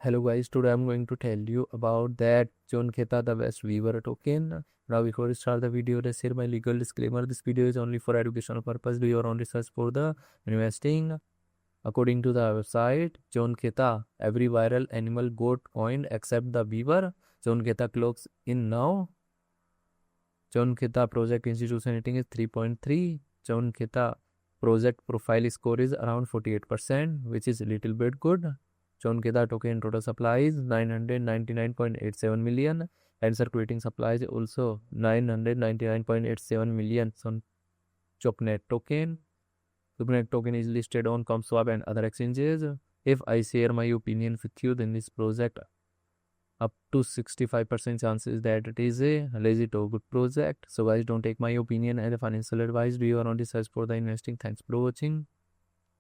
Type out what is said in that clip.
Hello guys, today I'm going to tell you about that Chonketha the Wet Beaver token. Now before we start the video, let's share my legal disclaimer. This video is only for educational purpose. Do your own research for the investing. According to the website, Chonketha, every viral animal got coined except the beaver. Chonketha clocks in now. Chonketha project institution rating is 3.3. Chonketha project profile score is around 48%, which is a little bit good. Chonketha token total supply is 999.87 million and circulating supply is also 999.87 million. So Chonketha token is listed on ComSwap and other exchanges. If I share my opinion with you, then this project up to 65% chances that it is a legit or good project. So guys, don't take my opinion as a financial advice. Do your own research for the investing. Thanks for watching.